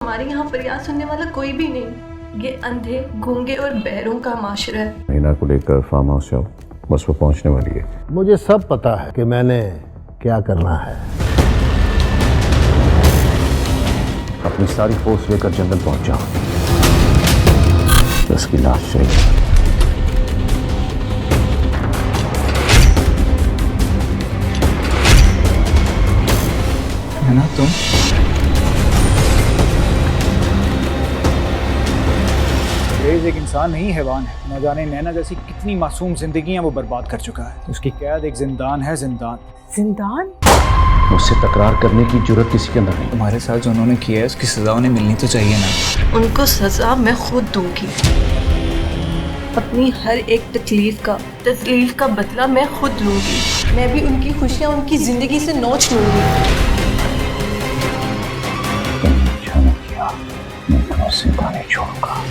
हमारे यहाँ फरियाद सुनने वाला कोई भी नहीं। ये अंधे, गूंगे और बहरों का माशरा है। मीना को लेकर फार्म हाउस जाओ, बस वो पहुंचने वाली है। मुझे सब पता है कि मैंने क्या करना है। अपनी सारी फोर्स लेकर जंगल पहुंच जाओ, उसकी लाश चाहिए। है ना तुम? रेज एक इंसान नहीं, हैवान है। न जाने नैना जैसी कितनी मासूम जिंदगियां वो बर्बाद कर चुका है। उसकी कैद एक जिंदान है, जिंदान। जिंदान? मुझसे तकरार करने की जरूरत किसी के अंदर नहीं। तुम्हारे साथ जो उन्होंने किया है उसकी सजा उन्हें मिलनी तो चाहिए ना। उनको सजा मैं खुद दूंगी। अपनी हर एक तकलीफ का बदला मैं खुद लूंगी। मैं भी उनकी खुशियां उनकी जिंदगी से नोच लूंगी। तुमने अच्छा नहीं किया, मैं तुम्हें जिंदा नहीं छोड़ूंगा।